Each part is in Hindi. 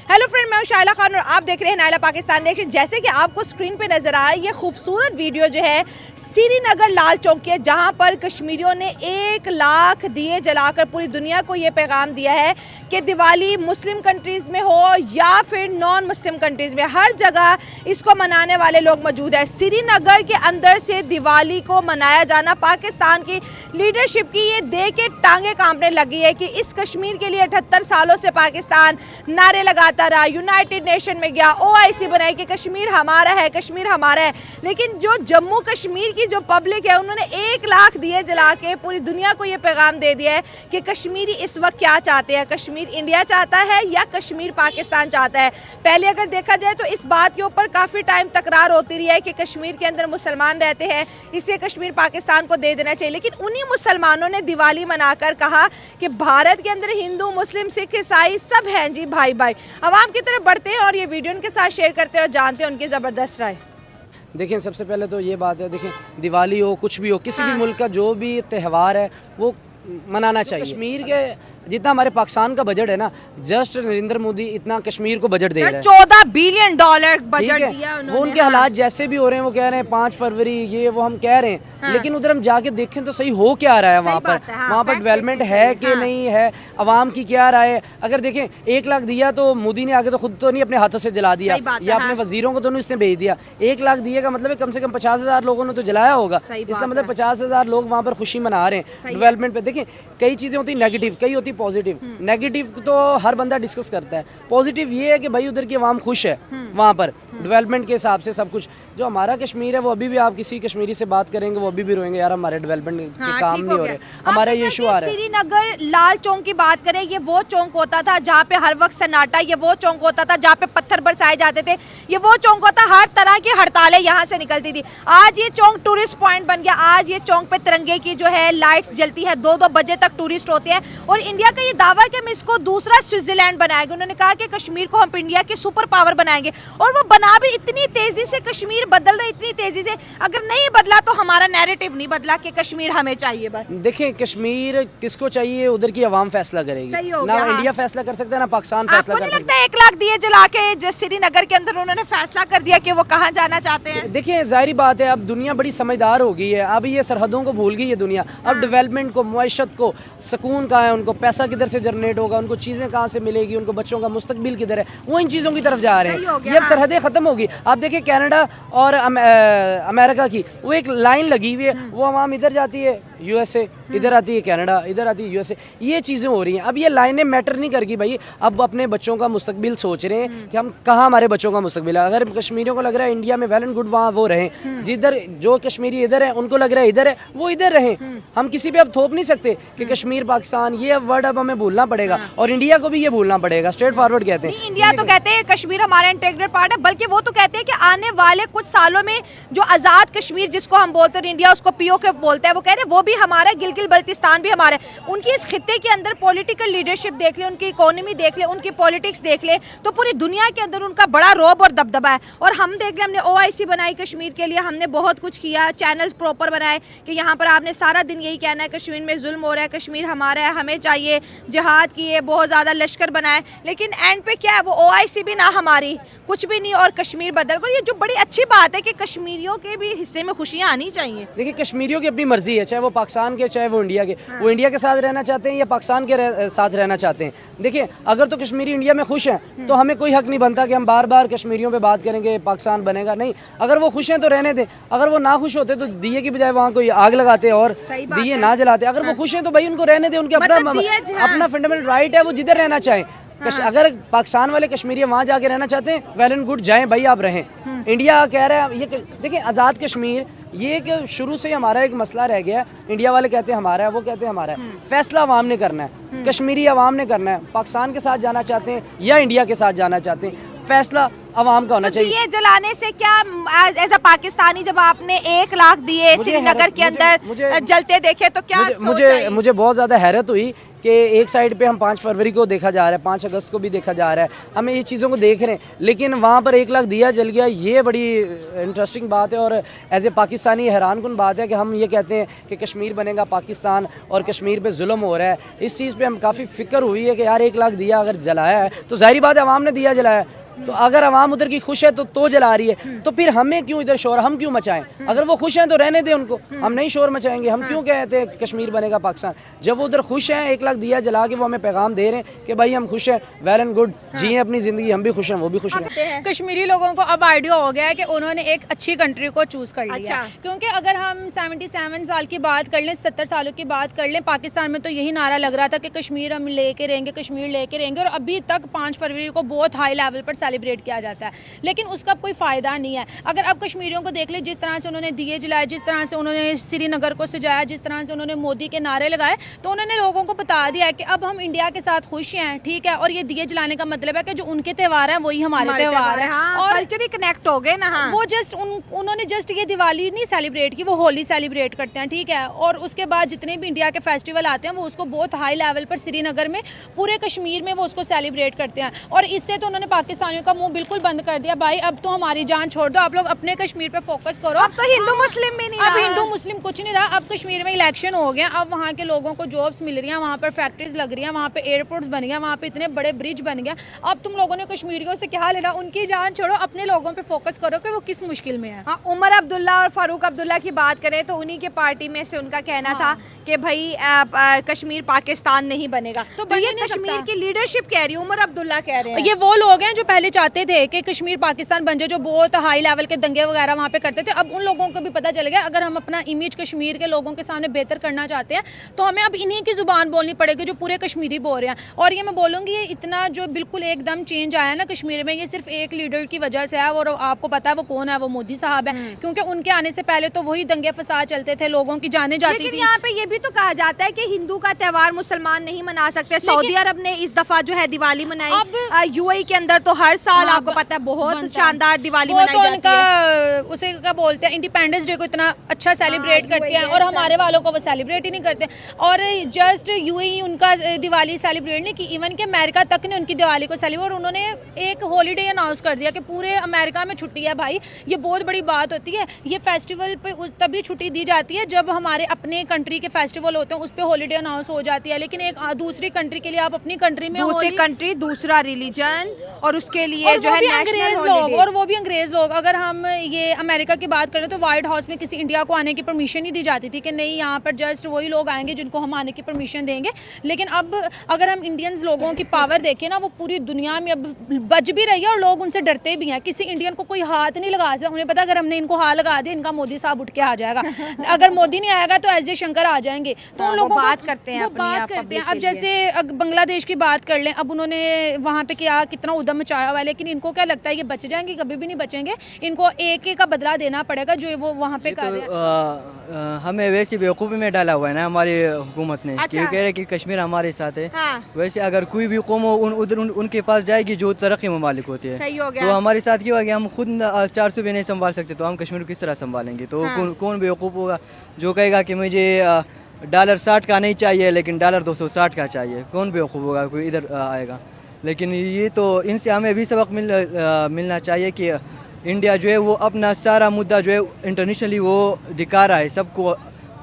हेलो फ्रेंड, मैं हूं शाइला खान और आप देख रहे हैं नायला पाकिस्तान रिएक्शन। जैसे कि आपको स्क्रीन पे नजर आ रहा है, ये खूबसूरत वीडियो जो है श्रीनगर लाल चौक की है, जहां पर कश्मीरियों ने 1 लाख दिए जलाकर पूरी दुनिया को ये पैगाम दिया है कि दिवाली मुस्लिम कंट्रीज़ में हो या फिर नॉन मुस्लिम कंट्रीज़ में, हर जगह इसको मनाने वाले लोग मौजूद है। श्रीनगर के अंदर से दिवाली को मनाया जाना पाकिस्तान की लीडरशिप की ये देख के टांगे कांपने लगी है कि इस कश्मीर के लिए 78 सालों से पाकिस्तान नारे लगाता रहा, यूनाइटेड नेशन में गया, OIC बनाई कि कश्मीर हमारा है, कश्मीर हमारा है। लेकिन जो जम्मू कश्मीर की जो पब्लिक है, उन्होंने 1 लाख दिए जला के पूरी दुनिया को ये पैगाम दे दिया है कि कश्मीरी इस वक्त क्या चाहते हैं, कश्मीर इंडिया चाहता है या कश्मीर पाकिस्तान चाहता है। पहले अगर देखा जाए तो इस बात के ऊपर काफ़ी टाइम तकरार होती रही है कि कश्मीर के अंदर मुसलमान रहते हैं, इससे कश्मीर पाकिस्तान को दे देना चाहिए। लेकिन उन्हीं मुसलमानों ने दिवाली मनाकर कहा कि भारत के अंदर हिंदू, मुस्लिम, सिख, ईसाई सब हैं जी, भाई भाई। आवाम की तरफ बढ़ते हैं और ये वीडियो उनके साथ शेयर करते हैं और जानते हैं उनकी ज़बरदस्त राय। देखिए, सबसे पहले तो ये बात है, देखिए दिवाली हो, कुछ भी हो, किसी भी मुल्क का जो भी त्यौहार है वो मनाना चाहिए। कश्मीर के जितना हमारे पाकिस्तान का बजट है ना, जस्ट नरेंद्र मोदी इतना कश्मीर को बजट दे रहा है। $14 बिलियन बजट दिया उन्होंने। वो उनके हालात जैसे भी हो रहे हैं, वो कह रहे हैं 5 फरवरी ये वो हम कह रहे हैं, लेकिन उधर हम जाके देखें तो सही हो क्या रहा है वहाँ पर, वहाँ पर डेवलपमेंट है कि नहीं है, आवाम की क्या राय है। अगर देखें 1 लाख दिया तो मोदी ने आगे तो खुद तो नहीं अपने हाथों से जला दिया या अपने वजीरों को तो नहीं उसने भेज दिया। 1 लाख दिए का मतलब है कम से कम 50,000 लोगों ने तो जलाया होगा। इसका मतलब 50,000 लोग वहाँ पर खुशी मना रहे हैं डेवलपमेंट पे। देखें, कई चीज़ें होती नेगेटिव, कई होती पॉजिटिव। नेगेटिव तो हर बंदा डिस्कस करता है, पॉजिटिव ये है कि भाई उधर की आवाम खुश है वहाँ पर डेवलपमेंट के हिसाब से सब कुछ। जो हमारा कश्मीर है वो अभी भी आप किसी कश्मीरी से बात करेंगे वो अभी भी रोएंगे, यार हमारे डेवलपमेंट के काम नहीं हो रहे, हमारा ये इशू आ रहा है। श्रीनगर लाल चौक की बात करें, ये वो चौक होता था जहाँ पे हर वक्त सन्नाटा, ये वो चौक होता था जहाँ पे पत्थर बरसाए जाते थे, ये वो चौक होता, हर तरह की हड़तालें यहाँ से निकलती थी। आज ये चौक टूरिस्ट पॉइंट बन गया। आज ये चौक पे तिरंगे की जो है लाइट्स जलती है, 2-2 बजे तक टूरिस्ट होते हैं। और इंडिया का ये दावा कि हम इसको दूसरा स्विट्जरलैंड बनाएंगे। उन्होंने कहा कि कश्मीर को हम इंडिया के सुपर पावर बनाएंगे, और वो बना भी इतनी तेजी से, कश्मीर बदल रहा है इतनी तेजी से। अगर नहीं बदला तो हमारा नैरेटिव नहीं बदला कि कश्मीर हमें चाहिए। बस देखें, कश्मीर किसको चाहिए उधर की आवाम फैसला करेगी, ना इंडिया फैसला कर सकता है ना पाकिस्तान फैसला कर सकता है। 1 लाख दिए जला के श्रीनगर के अंदर उन्होंने फैसला कर दिया कि वो कहाँ जाना चाहते हैं। देखिए, जाहिर बात है अब दुनिया बड़ी समझदार हो गई है, अब ये सरहदों को भूल गई है दुनिया। अब डेवलपमेंट को, मुआशत को, सुकून कहाँ है, उनको पैसा किधर से जनरेट होगा, उनको चीज़ें कहाँ से मिलेगी, उनको बच्चों का मुस्तकबिल किधर है, वो इन चीज़ों की तरफ जा रहे हैं। ये अब सरहदें ख़त्म होगी। आप देखिए कनाडा और अमेरिका की वो एक लाइन लगी हुई है, वो आवाम इधर जाती है USA, इधर आती है कनाडा, इधर आती है USA। ये चीज़ें हो रही हैं। अब ये लाइनें मैटर नहीं करगी भाई। अब अपने बच्चों का मुस्तकबिल सोच रहे हैं कि हम कहाँ हमारे बच्चों का मुस्तकबिल है। अगर कश्मीरियों को लग रहा है इंडिया में वेल एंड गुड, वहाँ वो रहें। जिधर जो कश्मीरी इधर है उनको लग रहा है इधर है, वो इधर रहें। हम किसी पे अब थोप नहीं सकते कि कश्मीर पाकिस्तान, ये वर्ड अब हमें भूलना पड़ेगा और इंडिया को भी ये भूलना पड़ेगा। स्ट्रेट फॉरवर्ड कहते हैं। इंडिया तो कहते हैं कश्मीर हमारा इंटीग्रेटेड पार्ट है, बल्कि वो तो कहते हैं कि आने वाले कुछ सालों में जो आज़ाद कश्मीर जिसको हम बोलते हैं, इंडिया उसको POK बोलता है, वो कह रहे हैं वो भी हमारा, गिलगित बल्तिस्तान भी हमारा है। उनकी इस खित्ते के अंदर पॉलिटिकल लीडरशिप देख ले, उनकी इकोनॉमी देख ले, उनकी पॉलिटिक्स देख ले, तो पूरी दुनिया के अंदर उनका बड़ा रौब और दबदबा है। और हम देख ले, हमने OIC बनाई कश्मीर के लिए, हमने बहुत कुछ किया, चैनल्स प्रॉपर बनाए कि यहाँ पर आपने सारा दिन यही कहना है कश्मीर में जुल्म हो रहा है, कश्मीर हमारा है, हमें चाहिए, जिहाद किए, बहुत ज़्यादा लश्कर बनाए। लेकिन एंड पे क्या है, वो OIC भी ना हमारी, कुछ भी नहीं, और कश्मीर बदल कर। ये जो बड़ी अच्छी बात है कि कश्मीरियों के भी हिस्से में खुशियाँ आनी चाहिए। देखिए, कश्मीरियों की अपनी मर्जी है, चाहे वो पाकिस्तान के चाहे वो इंडिया के। वो इंडिया के साथ रहना चाहते हैं या पाकिस्तान के साथ रहना चाहते हैं। देखिए, अगर तो कश्मीरी इंडिया में खुश हैं तो हमें कोई हक नहीं बनता कि हम बार बार कश्मीरियों पे बात करेंगे पाकिस्तान बनेगा, नहीं। अगर वो खुश हैं तो रहने दें। अगर वो ना खुश होते तो दिए की बजाय वहाँ कोई आग लगाते और दिए ना जलाते। अगर वो खुश हैं तो भाई उनको रहने दें, उनके अपना फंडामेंटल राइट है, वो जिधर रहना चाहें। अगर पाकिस्तान वाले कश्मीरी वहाँ जाके रहना चाहते हैं, वेल एंड गुड, जाएं भाई, आप रहें। इंडिया कह रहा है ये, देखिए आज़ाद कश्मीर ये कि शुरू से हमारा एक मसला रह गया। इंडिया वाले कहते हैं हमारा है, वो कहते हैं हमारा है। फैसला अवाम ने करना है, कश्मीरी अवाम ने करना है। पाकिस्तान के साथ जाना चाहते हैं या इंडिया के साथ जाना चाहते हैं, फैसला अवाम का होना चाहिए। दिए जलाने से क्या, एज अ पाकिस्तानी, जब आपने 1 लाख दिए श्रीनगर के अंदर जलते देखे तो क्या मुझे बहुत ज़्यादा हैरत हुई कि एक साइड पे हम 5 फरवरी को देखा जा रहा है, 5 अगस्त को भी देखा जा रहा है, हम ये चीज़ों को देख रहे हैं, लेकिन वहाँ पर 1 लाख दिया जल गया, ये बड़ी इंटरेस्टिंग बात है। और एज ए पाकिस्तानी हैरान कुन बात है कि हम ये कहते हैं कि कश्मीर बनेगा पाकिस्तान और कश्मीर पे जुल्म हो रहा है। इस चीज़ पे हम काफ़ी फ़िक्र हुई है कि यार 1 लाख दिया अगर जलाया है तो ज़ाहिर बात है अवाम ने दिया जलाया है, तो अगर अवाम उधर की खुश है तो जला रही है, तो फिर हमें क्यों इधर शोर, हम क्यों मचाएं? अगर वो खुश हैं तो रहने दें उनको, हम नहीं शोर मचाएंगे। हम क्यों कहते हैं कश्मीर बनेगा पाकिस्तान, जब वो उधर खुश हैं 1 लाख दिया जला के वो हमें पैगाम दे रहे हैं कि भाई हम खुश हैं, वेल एंड गुड, जिए अपनी ज़िंदगी, हम भी खुश हैं वो भी खुश हैं। कश्मीरी लोगों को अब आइडिया हो गया है कि उन्होंने एक अच्छी कंट्री को चूज कर लिया है। क्योंकि अगर हम 77 साल की बात कर लें, 70 सालों की बात कर लें, पाकिस्तान में तो यही नारा लग रहा था कि कश्मीर हम लेके रहेंगे, कश्मीर लेके रहेंगे, और अभी तक 5 फरवरी को बहुत हाई लेवल पर सेलिब्रेट किया जाता है, लेकिन उसका कोई फ़ायदा नहीं है। अगर अब कश्मीरियों को देख ले, जिस तरह से उन्होंने दिए जलाए, जिस तरह से उन्होंने श्रीनगर को सजाया, जिस तरह से उन्होंने मोदी के नारे लगाए, तो उन्होंने लोगों को बता दिया है कि अब हम इंडिया के साथ खुश हैं, ठीक है। और ये दिए जलाने का मतलब है कि जो उनके त्यौहार हैं वही हमारे त्यौहार हैं, और कल्चरली कनेक्ट हो गए ना। वो जस्ट उन्होंने जस्ट ये दिवाली नहीं सेलिब्रेट की, वो होली सेलिब्रेट करते हैं, ठीक है। और उसके बाद जितने भी इंडिया के फेस्टिवल आते हैं वो उसको बहुत हाई लेवल पर श्रीनगर में, पूरे कश्मीर में वो उसको सेलिब्रेट करते हैं। और इससे तो उन्होंने पाकिस्तानियों का मुंह बिल्कुल बंद कर दिया, भाई अब तो हमारी जान छोड़ दो, आप लोग अपने कश्मीर पे फोकस करो। अब तो हिंदू मुस्लिम भी नहीं अब रहा। हिंदू मुस्लिम कुछ नहीं रहा। अब कश्मीर में इलेक्शन हो गया, अब वहाँ के लोगों को जॉब्स मिल रही हैं, वहाँ पर फैक्ट्रीज लग रही हैं, वहाँ पे एयरपोर्ट्स बन गया, वहाँ पे इतने बड़े ब्रिज बन गया। अब तुम लोगों ने कश्मीरियों से क्या लेना, उनकी जान छोड़ो, अपने लोगों पे फोकस करो कि वो किस मुश्किल में है। हाँ, उमर अब्दुल्ला और फारूक अब्दुल्ला की बात करें तो उन्हीं के पार्टी में से उनका कहना था कि भाई कश्मीर पाकिस्तान नहीं बनेगा, तो बन ये ही नहीं कश्मीर सकता। की लीडरशिप कह रही है, उमर अब्दुल्ला कह रहे हैं। ये वो लोग हैं जो पहले चाहते थे कि कश्मीर पाकिस्तान बन जाए, जो बहुत हाई लेवल के दंगे वगैरह वहाँ पे करते थे। अब उन लोगों को भी पता चल गया, अगर हम अपना इमेज कश्मीर के लोगों के सामने बेहतर करना चाहते हैं तो हमें अब इन्हीं की ज़ुबान बोलनी पड़ेगी जो पूरे कश्मीरी बोल रहे हैं। और ये मैं बोलूँगी, ये इतना जो बिल्कुल एकदम चेंज आया ना कश्मीर में, ये सिर्फ एक लीडर की वजह से है। और आपको पता है वो कौन है, वो मोदी साहब है। क्योंकि उनके आने से पहले तो वही दंगे फसाद चलते थे, लोगों की जाने जाती लेकिन थी। यहाँ पे ये भी तो कहा जाता है कि हिंदू का त्यौहार मुसलमान नहीं मना सकते। सऊदी अरब ने इस दफा जो है दिवाली मनाई, यूएई के अंदर तो हर साल आपको पता है बहुत शानदार दिवाली मनाई जाती है। उसे क्या बोलते हैं, इंडिपेंडेंस डे को इतना अच्छा सेलिब्रेट करते हैं, और हमारे वालों को वो सेलिब्रेट ही नहीं करते। और जस्ट यूएई उनका दिवाली सेलिब्रेट नहीं की, इवन कि अमेरिका तक ने उनकी दिवाली को सेलिब्रेट, और उन्होंने एक हॉलीडे अनाउंस कर दिया कि पूरे अमेरिका में छुट्टी है। भाई ये बहुत बड़ी बात होती है। ये फेस्टिवल पे तभी छुट्टी दी जाती है जब हमारे अपने कंट्री के फेस्टिवल होते हैं, उस पर हॉलीडे अनाउंस हो जाती है। लेकिन एक दूसरी कंट्री के लिए आप अपनी कंट्री में दूसरी कंट्री, दूसरा रिलीजन, और उसके लिए जो है अंग्रेज लोग, और वो भी अंग्रेज लोग। अगर हम ये अमेरिका की बात करें तो व्हाइट हाउस में किसी इंडिया को आने की परमिशन ही दी जाती थी कि नहीं, यहाँ पर जस्ट वही लोग आएंगे जिनको हम आने की परमिशन देंगे। लेकिन अब अगर हम इंडियंस लोगों की पावर देखें ना, वो पूरी दुनिया में अब बच भी रही है, और लोग उनसे डरते भी हैं। किसी इंडियन को कोई हाथ नहीं लगा सकता, उन्हें पता अगर हमने इनको हाथ लगा दिया, इनका मोदी साहब उठ के आ जाएगा। अगर मोदी नहीं आएगा तो एस जयशंकर आ जाएंगे। तो उन लोगों बात करते हैं, बात करते हैं। अब जैसे बांग्लादेश की बात कर लें, अब उन्होंने वहाँ पे क्या कितना उद्यम मचाया हुआ है, लेकिन इनको क्या लगता है ये बच जाएंगे? कभी भी नहीं बचेंगे। इनको एक का बदला देना पड़ेगा जो वो वहाँ पे कर रहे हैं। हमें वैसी बेवकूफ़ी में डाला हुआ है ना हमारी हुकूमत ने, कि कह रहे कि कश्मीर हमारे साथ है। वैसे अगर कोई भी कौम हो उधर उनके पास जाएगी जो तरक्की ममालिक होती है, सही हो गया। तो हमारे साथ क्यों होगा? हम खुद 400 भी नहीं संभाल सकते तो हम कश्मीर को किस तरह संभालेंगे? तो कौन बेवकूफ़ होगा जो कहेगा कि मुझे $60 का नहीं चाहिए लेकिन $260 का चाहिए? कौन बेवकूफ़ होगा कोई इधर आएगा? लेकिन ये तो इनसे हमें भी सबक मिलना चाहिए कि इंडिया जो है वो अपना सारा मुद्दा जो है इंटरनेशनली वो दिखा रहा है सबको,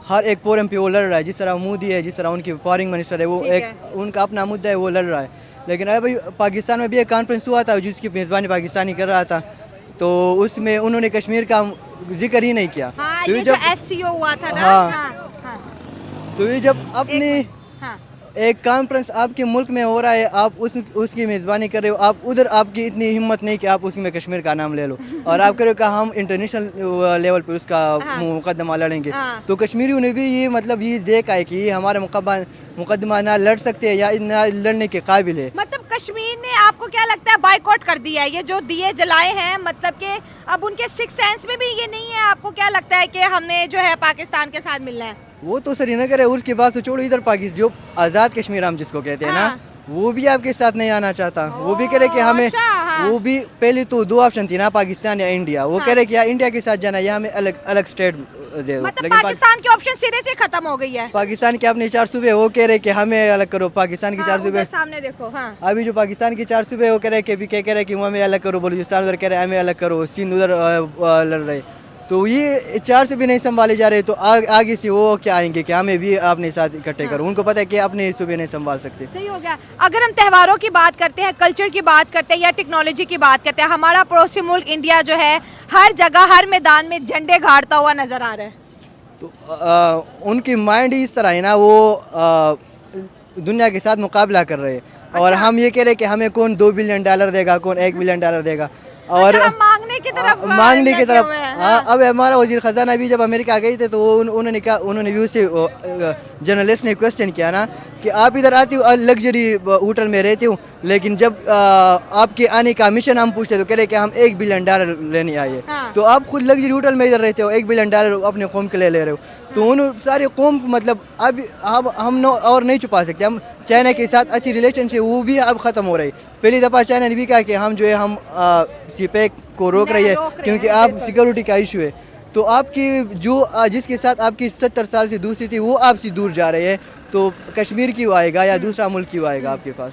हर एक फोरम पे वो लड़ रहा है। जिस तरह मोदी है, जिस तरह उनकी फॉरेन मिनिस्टर है, वो एक उनका अपना मुद्दा है वो लड़ रहा है। लेकिन अभी पाकिस्तान में भी एक कॉन्फ्रेंस हुआ था जिसकी मेज़बानी पाकिस्तानी कर रहा था, तो उसमें उन्होंने कश्मीर का जिक्र ही नहीं किया। तो ये जब SCO हुआ था ना, तो ये जब अपनी एक कॉन्फ्रेंस आपके मुल्क में हो रहा है, आप उसकी मेज़बानी कर रहे हो, आप उधर आपकी इतनी हिम्मत नहीं कि आप उसमें कश्मीर का नाम ले लो, और आप कह रहे हो कि हम इंटरनेशनल लेवल पे उसका मुकदमा लड़ेंगे। तो कश्मीरियों ने भी ये मतलब ये देखा है कि ये हमारे मुकदमा ना लड़ सकते हैं या ना लड़ने के काबिल है। मतलब कश्मीर ने, आपको क्या लगता है, बाइकआउट कर दिया है? ये जो दिए जलाए हैं, मतलब कि अब उनके सिक्स सेंस में भी ये नहीं है? आपको क्या लगता है कि हमने जो है पाकिस्तान के साथ मिलना है? वो तो श्रीनगर है, उसके बाद तो छोड़ो, इधर पाकिस्तान जो आज़ाद कश्मीर हम जिसको कहते हैं ना, वो भी आपके साथ नहीं आना चाहता। वो भी कह रहे कि हमें वो भी पहले तो 2 ऑप्शन थी ना, पाकिस्तान या इंडिया। वो कह रहे कि या इंडिया के साथ जाना या हमें अलग अलग स्टेट दे दो। मतलब लेकिन पाकिस्तान की ऑप्शन सिरे से खत्म हो गई है। पाकिस्तान के अपने 4 सूबे वो कह रहे कि हमें अलग करो, पाकिस्तान की 4 उधर सूबे सामने देखो। हाँ अभी जो पाकिस्तान की 4 सूबे वो कह रहे कि कह रहे कि हमें अलग करो, बलूचिस्तान उधर कह रहे हमें अलग करो, सिंध उधर लड़ रहे। तो ये 4 सूबे नहीं संभाले जा रहे, तो आगे से वो क्या आएंगे कि हमें भी अपने साथ इकट्ठे करो। उनको पता है कि अपने सूबे नहीं संभाल सकते। सही हो गया। अगर हम त्योहारों की बात करते हैं, कल्चर की बात करते हैं या टेक्नोलॉजी की बात करते हैं, हमारा पड़ोसी मुल्क इंडिया जो है हर जगह हर मैदान में झंडे गाड़ता हुआ नजर आ रहा है। तो उनकी माइंड ही इस तरह है ना, वो दुनिया के साथ मुकाबला कर रहे हैं। और हम ये कह रहे हैं कि हमें कौन $2 बिलियन देगा, कौन $1 बिलियन देगा। और हम मांगने की तरफ मांगने की लगे तरफ हुए हैं। हाँ। अब हमारा वजीर खजाना भी जब अमेरिका गए थे तो उन्होंने कहा, उन्होंने भी उससे जर्नलिस्ट ने क्वेश्चन किया ना कि आप इधर आती हो लग्जरी होटल में रहते हो, लेकिन जब आपके आने का मिशन हम पूछते तो कह रहे कि हम $1 बिलियन लेने आए हैं। हाँ। तो आप खुद लग्जरी होटल में इधर रहते हो, $1 बिलियन अपने कौम के लिए ले रहे हो। तो उन सारे कौम मतलब अब हम और नहीं छुपा सकते। हम चाइना के साथ अच्छी रिलेशनशिप वो भी अब ख़त्म हो रही। पहली दफ़ा चाइना ने भी कहा कि हम जो है हम सीपेक को रोक रही है क्योंकि आप सिक्योरिटी का इशू है। तो आपकी जो जिसके साथ आपकी 70 साल से दूसरी थी वो आपसे दूर जा रही है, तो कश्मीर क्यों आएगा या दूसरा मुल्क क्यों आएगा आपके पास?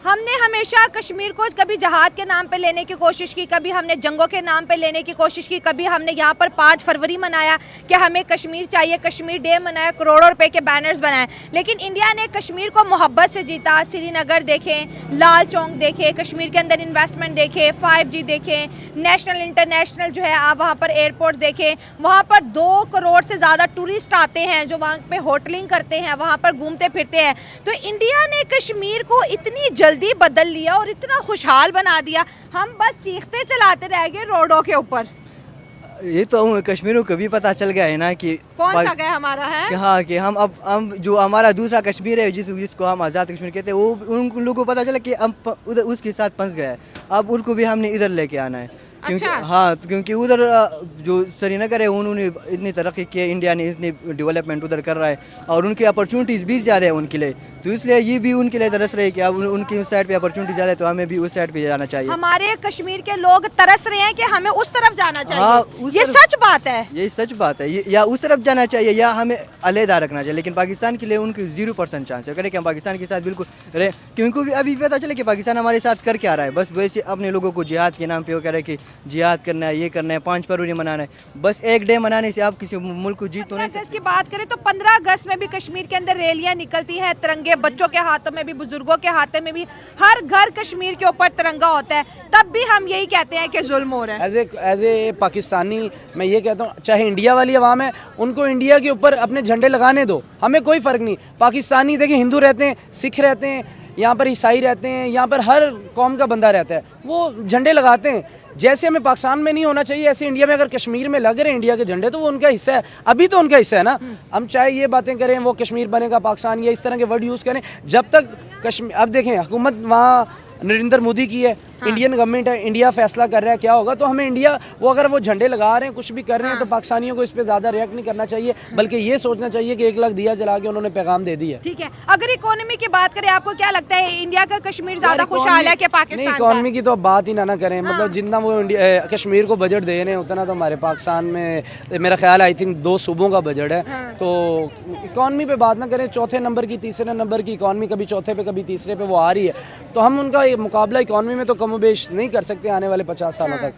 हमने हमेशा कश्मीर को कभी जहाद के नाम पे लेने की कोशिश की, कभी हमने जंगों के नाम पे लेने की कोशिश की, कभी हमने यहाँ पर 5 फरवरी मनाया कि हमें कश्मीर चाहिए, कश्मीर डे मनाया, करोड़ों रुपए के बैनर्स बनाए। लेकिन इंडिया ने कश्मीर को मोहब्बत से जीता। श्रीनगर देखें, लाल चौक देखें, कश्मीर के अंदर इन्वेस्टमेंट देखें, 5G देखें, नेशनल इंटरनेशनल जो है आप वहाँ पर एयरपोर्ट देखें, वहाँ पर 2 करोड़ से ज़्यादा टूरिस्ट आते हैं जो वहाँ पे होटलिंग करते हैं, वहाँ पर घूमते फिरते हैं। तो इंडिया ने कश्मीर को इतनी जल्दी बदल लिया और इतना खुशहाल बना दिया, हम बस चीखते चलाते रह गए रोडों के ऊपर। ये तो कश्मीरों को भी पता चल गया है ना कि कौन सा गया हमारा है कि हाँ कि हम जो हमारा दूसरा कश्मीर है जिसको हम आज़ाद कश्मीर कहते हैं, वो उन लोगों को पता चला कि हम उधर उसके साथ फंस गया है। अब उनको भी हमने इधर लेके आना है। क्योंकि अच्छा। हाँ, क्योंकि उधर जो श्रीनगर है उन्होंने इतनी तरक्की की है, इंडिया ने इतनी डेवलपमेंट उधर कर रहा है और उनकी अपॉर्चुनिटीज़ भी ज़्यादा है उनके लिए। तो इसलिए ये भी उनके लिए तरस रहे कि अब उनकी उस साइड पे अपॉर्चुनिटी ज़्यादा है, तो हमें भी उस साइड पे जाना चाहिए। हमारे कश्मीर के लोग तरस रहे हैं कि हमें उस तरफ जाना चाहिए। हाँ, उस ये तरफ- सच बात है। ये सच बात है। या उस तरफ जाना चाहिए या हमें अलहदा रखना चाहिए। लेकिन पाकिस्तान के लिए उनकी 0% चांस है। करें कि हम पाकिस्तान के साथ बिल्कुल रहे, क्योंकि अभी पता चले कि पाकिस्तान हमारे साथ कर क्या रहा है। बस वैसे अपने लोगों को जिहाद के नाम पे वो कह रहे हैं कि जिहाद करना है, ये करना है, 5 फरवरी मनाना है। बस एक डे मनाने से आप किसी मुल्क को जीत तो नहीं 15 अगस्त की बात करें तो 15 अगस्त में भी कश्मीर के अंदर रैलियां निकलती हैं, तिरंगे बच्चों के हाथों में भी, बुजुर्गों के हाथों में भी, हर घर कश्मीर के ऊपर तिरंगा होता है। तब भी हम यही कहते हैं कि जुल्म हो रहा है। एज ए पाकिस्तानी मैं ये कहता हूँ, चाहे इंडिया वाली आवाम है उनको इंडिया के ऊपर अपने झंडे लगाने दो, हमें कोई फ़र्क नहीं। पाकिस्तानी देखिए, हिंदू रहते हैं, सिख रहते हैं, यहाँ पर ईसाई रहते हैं, यहाँ पर हर कौम का बंदा रहता है, वो झंडे लगाते हैं। जैसे हमें पाकिस्तान में नहीं होना चाहिए, ऐसे इंडिया में अगर कश्मीर में लग रहे हैं इंडिया के झंडे तो वो उनका हिस्सा है। अभी तो उनका हिस्सा है ना। हम चाहे ये बातें करें वो कश्मीर बनेगा पाकिस्तान या इस तरह के वर्ड यूज़ करें, जब तक कश्मीर, अब देखें हुकूमत वहाँ नरेंद्र मोदी की है, इंडियन गवर्नमेंट है, इंडिया फैसला कर रहा है क्या होगा। तो हमें इंडिया वो अगर वो झंडे लगा रहे हैं, कुछ भी कर रहे हैं, तो पाकिस्तानियों को इस पे ज़्यादा रिएक्ट नहीं करना चाहिए, बल्कि ये सोचना चाहिए कि 1 लाख दिया जला के उन्होंने पैगाम दे दिया। ठीक है, अगर इकोनॉमी की बात करें, आपको क्या लगता है इंडिया का कश्मीर ज्यादा खुशहाल है कि पाकिस्तान का? इकोनॉमी की तो बात ही ना करें। मतलब जितना वो कश्मीर को बजट दे रहे हैं उतना तो हमारे पाकिस्तान में मेरा ख्याल आई थिंक 2 सूबों का बजट है। तो इकोनॉमी पे बात ना करें, चौथे नंबर की, तीसरे नंबर की इकोनॉमी, कभी चौथे पे कभी तीसरे पे वो आ रही है। तो हम उनका मुकाबला इकोनॉमी में तो कमोबेश नहीं कर सकते आने वाले 50 सालों तक।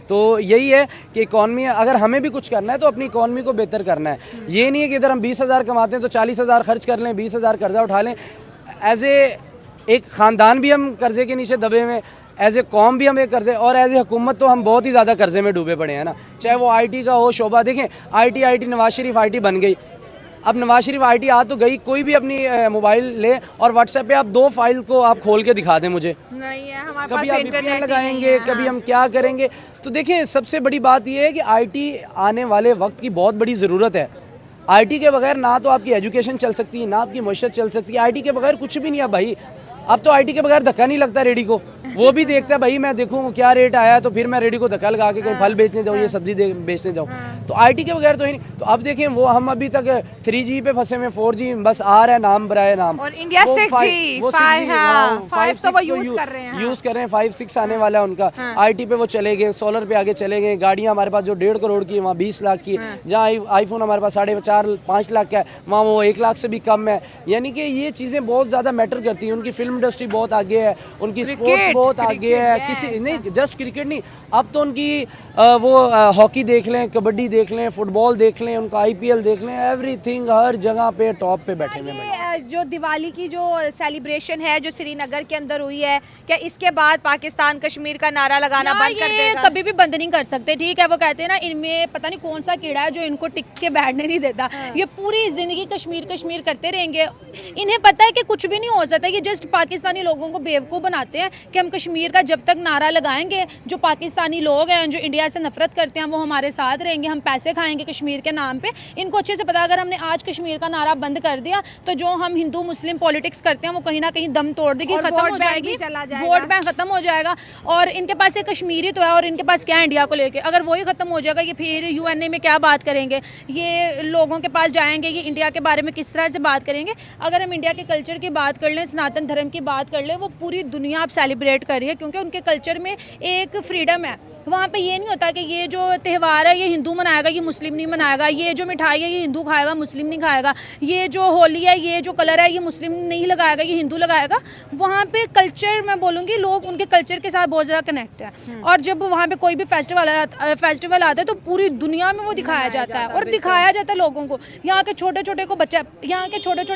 तो यही है कि इकॉनमी, अगर हमें भी कुछ करना है तो अपनी इकॉनमी को बेहतर करना है। ये नहीं है कि इधर हम 20,000 कमाते हैं तो 40,000 खर्च कर लें, 20,000 कर्जा उठा लें। एज एक ख़ानदान भी हम कर्जे के नीचे दबे हुए, एज ए कौम भी हम एक कर्जे, और एज ए हुकूमत तो हम बहुत ही ज़्यादा कर्जे में डूबे पड़े हैं ना। चाहे वो IT का हो शोबा, देखें IT नवाज शरीफ IT बन गई, अब नवाज शरीफ IT आ तो गई, कोई भी अपनी मोबाइल ले और व्हाट्सएप पे आप 2 फाइल को आप खोल के दिखा दें मुझे, नहीं है हमारे कभी पास आप इंटरनेट VPN लगाएंगे, कभी हम क्या करेंगे। तो देखिए सबसे बड़ी बात यह है कि IT आने वाले वक्त की बहुत बड़ी ज़रूरत है। IT के बगैर ना तो आपकी एजुकेशन चल सकती है, ना आपकी मईशत चल सकती है। IT के बगैर कुछ भी नहीं है भाई। अब तो IT के बगैर धक्का नहीं लगता रेडी को। वो भी देखता है भाई मैं देखूँ क्या रेट आया है, तो फिर मैं रेडी को धक्का लगा के कहीं फल बेचने जाऊँ या सब्जी बेचने जाऊँ। तो आईटी के बगैर तो ही नहीं। तो अब देखें वो हम अभी तक 3G पे फंसे हुए, 4G बस आ रहा है नाम बराए नाम, और इंडिया 6G, 5 तो वो यूज कर रहे हैं। यूज कर रहे हैं, 5-6 आने वाला है उनका। आईटी पे वो चले गए, सोलर पे आगे चले गए, गाड़ियां हमारे पास जो 1.5 करोड़ की है वहाँ 20 लाख की है, जहाँ आईफोन हमारे पास 4.5-5 लाख का है वहाँ वो 1 लाख से भी कम है। यानी कि ये चीज़ें बहुत ज़्यादा मैटर करती हैं। उनकी फिल्म इंडस्ट्री बहुत आगे है, उनकी स्पोर्ट्स बहुत आगे है, किसी नहीं जस्ट क्रिकेट नहीं, अब तो उनकी वो हॉकी देख लें, कबड्डी देख लें, फुटबॉल देख लें, उनका IPL देख लें, एवरीथिंग हर जगह पे टॉप पे बैठे हुए हैं। ये जो दिवाली की जो सेलिब्रेशन है जो श्रीनगर के अंदर हुई है, क्या इसके बाद पाकिस्तान कश्मीर का नारा लगाना यार बंद कर ये देगा? कभी भी बंद नहीं कर सकते, ठीक है। वो कहते हैं ना इनमें पता नहीं कौन सा कीड़ा है जो इनको टिक के बैठने नहीं देता। ये पूरी जिंदगी कश्मीर कश्मीर करते रहेंगे। इन्हें पता है कि कुछ भी नहीं हो सकता। ये जस्ट पाकिस्तानी लोगों को बेवकूफ़ बनाते हैं कि हम कश्मीर का जब तक नारा लगाएंगे, जो पाकिस्तानी लोग हैं जो इंडिया से नफरत करते हैं वो हमारे साथ रहेंगे, हम पैसे खाएंगे कश्मीर के नाम पे। इनको अच्छे से पता अगर हमने आज कश्मीर का नारा बंद कर दिया तो जो हम हिंदू मुस्लिम पॉलिटिक्स करते हैं वो कहीं ना कहीं दम तोड़ देगी, खत्म हो जाएगी, वोट बैंक खत्म हो जाएगा। और इनके पास ये कश्मीरी तो है और इनके पास क्या है इंडिया को लेके। अगर वही खत्म हो जाएगा ये फिर UNA में क्या बात करेंगे, ये लोगों के पास जाएंगे, ये इंडिया के बारे में किस तरह से बात करेंगे। अगर हम इंडिया के कल्चर की बात कर लें, सनातन धर्म की बात कर लें, वो पूरी दुनिया अब सेलिब्रेट कर रही है क्योंकि उनके कल्चर में एक फ्रीडम है। वहाँ पे ये नहीं होता कि ये जो त्यौहार है ये हिंदू मनाएगा ये मुस्लिम नहीं मनाएगा, ये जो मिठाई है ये हिंदू खाएगा मुस्लिम नहीं खाएगा, ये जो होली है ये जो कलर है ये मुस्लिम नहीं लगाएगा ये हिंदू लगाएगा। वहाँ पे कल्चर मैं बोलूँगी लोग उनके कल्चर के साथ बहुत ज़्यादा कनेक्ट है। और जब वहाँ पे कोई भी फेस्टिवल आता है तो पूरी दुनिया में वो दिखाया जाता है और दिखाया जाता है लोगों को। यहाँ के छोटे छोटे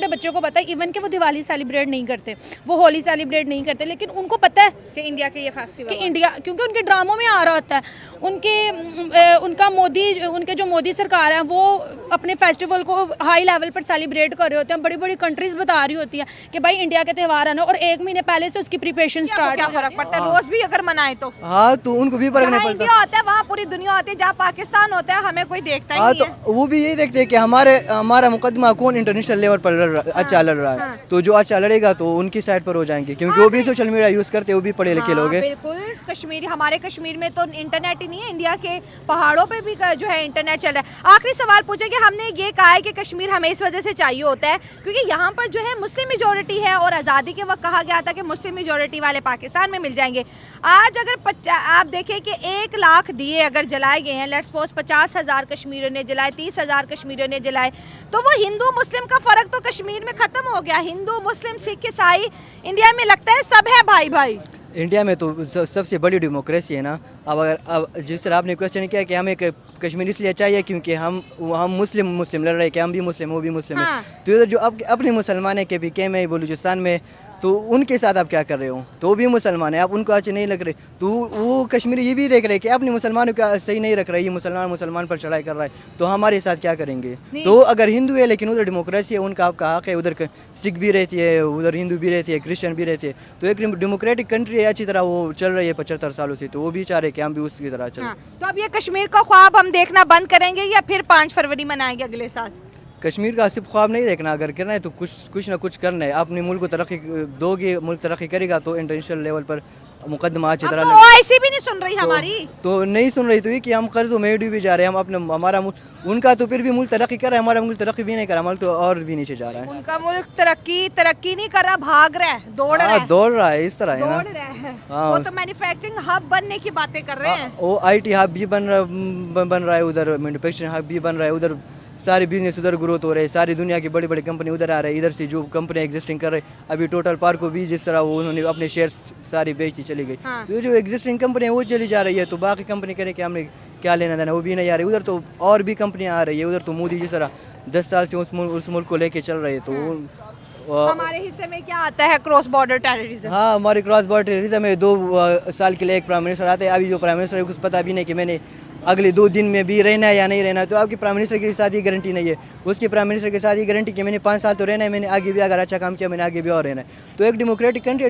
बच्चों को पता है इवन कि वो दिवाली सेलिब्रेट नहीं करते, वो होली सेलिब्रेट नहीं करते, लेकिन उनको पता है कि इंडिया के ये फेस्टिवल कि इंडिया, क्योंकि उनके ड्रामों में आ रहा होता है। उनके जो मोदी सरकार है वो अपने फेस्टिवल को हाई लेवल पर सेलिब्रेट कर रहे होते हैं। बड़ी बड़ी कंट्रीज बता रही होती है कि भाई इंडिया के त्यौहार आना, और 1 महीने पहले से उसकी प्रिपरेशन स्टार्ट। क्या फर्क पड़ता है रोज भी अगर मनाए तो? हाँ तो उनको भी फर्क नहीं जहाँ पड़ता। इंडिया होता है वहाँ पूरी दुनिया होती है, जहाँ पाकिस्तान होता है हमें कोई देखता ही हाँ नहीं तो है। वो भी यही देखते हैं कि हमारा मुकदमा कौन इंटरनेशनल लेवल पर अच्छा लड़ रहा है। तो जो अच्छा लड़ेगा तो उनकी साइड पर हो जाएंगे, क्योंकि वो भी सोशल मीडिया यूज करते हैं, वो भी पढ़े लिखे लोग हैं। बिल्कुल। कश्मीर, हमारे कश्मीर में तो इंटरनेट ही नहीं है, इंडिया के पहाड़ों पे भी जो है इंटरनेट चल रहा है। आखिरी सवाल पूछे कि हमने ये कहा है कि कश्मीर हमें इस वजह से चाहिए होता है क्योंकि यहाँ पर जो है मुस्लिम मेजोरिटी है और आज़ादी के वक्त कहा गया था कि मुस्लिम मेजोरिटी वाले पाकिस्तान में मिल जाएंगे। आज अगर आप देखें कि 1 लाख दिए अगर जलाए गए हैं, लेट्स सपोज 50,000 कश्मीरियों ने जलाए, 30,000 कश्मीरियों ने जलाए, तो वो हिंदू मुस्लिम का फ़र्क तो कश्मीर में ख़त्म हो गया। हिंदू मुस्लिम सिख ईसाई इंडिया में लगता है सब है भाई भाई। इंडिया में तो सबसे बड़ी डेमोक्रेसी है ना। अब जिस तरह आपने क्वेश्चन किया कि हमें कश्मीर इसलिए चाहिए क्योंकि हम मुस्लिम लड़ रहे हैं कि हम भी मुस्लिम वो भी मुस्लिम है। तो इधर जो अपने मुसलमान है के PK में बलूचिस्तान में, तो उनके साथ आप क्या कर रहे हो? तो वो भी मुसलमान है, आप उनको अच्छे नहीं लग रहे, तो वो कश्मीरी ये भी देख रहे हैं कि अपने मुसलमानों का सही नहीं रख रहा है, ये मुसलमान पर चढ़ाई कर रहा है, तो हमारे साथ क्या करेंगे? तो अगर हिंदू है लेकिन उधर डेमोक्रेसी है, उनका आपका हक है, उधर सिख भी रहती है, उधर हिंदू भी रहती है, क्रिश्चियन भी रहती है, तो एक डेमोक्रेटिक कंट्री है, अच्छी तरह वो चल रही है 75 सालों से, तो वो भी चाह रहे हैं कि हम भी उसकी तरह चलें। तो अब ये कश्मीर का ख्वाब हम देखना बंद करेंगे या फिर 5 फरवरी मनाएंगे अगले साल? कश्मीर का सिर्फ ख्वाब नहीं देखना, अगर करना है तो कुछ ना कुछ करना है। अपने मुल्क को तरक्की दोगे, मुल्क तरक्की करेगा तो इंटरनेशनल लेवल पर मुकदमा अच्छी तरह OIC भी नहीं सुन रही हमारी, तो नहीं सुन रही, तो ये कि हम कर्जों में डूबे जा रहे हैं। हम अपने उनका तो फिर भी मुल्क तरक्की कर रहा है, हमारा मुल्क तरक्की भी नहीं कर रहा, हमारा तो और भी नीचे जा रहा है। उनका मुल्क तरक्की नहीं कर रहा, भाग रहा है, दौड़ रहा है, इस तरह है ना। वो तो मैन्युफैक्चरिंग हब बनने की बातें कर रहे हैं। वो IT हब भी बन रहा है, उधर मैन्युफैक्चरिंग हब भी बन रहा है, उधर सारे बिजनेस उधर ग्रोथ हो रहे हैं, सारी दुनिया की बड़ी बड़ी कंपनी उधर आ रही है। इधर से जो कंपनी एग्जिस्टिंग कर रहे हैं, अभी टोटल पार को भी जिस तरह वो उन्होंने अपने शेयर्स सारी बेचती चली गई, तो जो एग्जिस्टिंग कंपनी है वो चली जा रही है, तो बाकी कंपनी करें कि हमने क्या लेना देना, वो भी नहीं आ रही। उधर तो और भी कंपनियाँ आ रही है, उधर तो मोदी जिस तरह 10 साल से उस मुल्क को लेके चल रहे हैं, तो हमारे हिस्से में क्या आता है क्रॉस बॉर्डर टेररिज्म। हाँ, हमारे क्रॉस बॉर्डर टेररिज्म में 2 साल के लिए एक प्राइम मिनिस्टर आते हैं। अभी जो प्राइम मिनिस्टर है कुछ पता भी नहीं कि मैंने अगले 2 दिन में भी रहना है या नहीं रहना है, तो आपकी प्राइम मिनिस्टर के साथ ही गारंटी नहीं है, उसकी प्राइम मिनिस्टर के साथ ही गारंटी कि मैंने 5 साल तो रहना है, मैंने आगे भी अगर अच्छा काम किया मैंने आगे भी और रहना है। तो एक डेमोक्रेटिक कंट्री,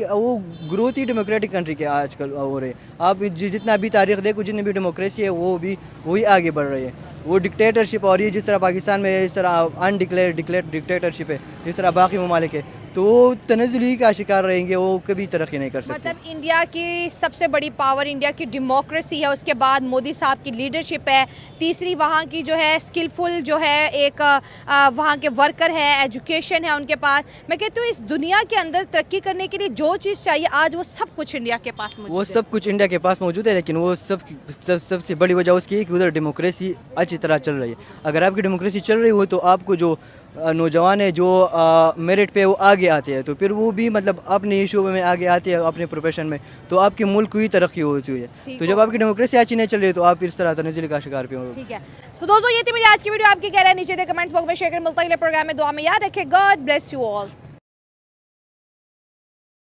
वो ग्रोथ ही डेमोक्रेटिक कंट्री के आजकल हो रहे हैं। आप जितना भी तारीख देखो, जितनी भी डेमोक्रेसी है वो भी वही आगे बढ़ रही है। वो डिक्टेटरशिप और ये जिस तरह पाकिस्तान में इस तरह अनडिक्लेयर्ड डिक्टेटरशिप है, जिस तरह बाकी ममालिक है, तो वो तनज़ुली का शिकार रहेंगे, वो कभी तरक्की नहीं कर सकते। मतलब इंडिया की सबसे बड़ी पावर इंडिया की डेमोक्रेसी है, उसके बाद मोदी साहब की लीडरशिप है, तीसरी वहाँ की जो है स्किलफुल जो है एक वहाँ के वर्कर है, एजुकेशन है उनके पास। मैं कहती हूँ इस दुनिया के अंदर तरक्की करने के लिए जो चीज़ चाहिए आज वो सब कुछ इंडिया के पास मौजूद वो है। सब कुछ इंडिया के पास मौजूद है, लेकिन वो सबसे बड़ी वजह उसकी है कि उधर डेमोक्रेसी अच्छी तरह चल रही है। अगर आपकी डेमोक्रेसी चल रही हो तो आपको जो नौजवान है जो मेरिट पे वो आगे आते हैं, तो फिर वो भी मतलब अपने इशू में आगे आते हैं अपने प्रोफेशन में, तो आपके मुल्क की तरक्की होती है। तो जब आपकी डेमोक्रेसी अच्छी नहीं चल रही तो आप इस तरह तनज़ुल का शिकार भी होंगे। ठीक है, तो दोस्तों ये थी मेरी आज की वीडियो। आपकी कह रहे हैं नीचे दे कमेंट्स बॉक्स में शेयर करें। मिलता है अगले प्रोग्राम में, दुआ में याद रखें। God bless you all.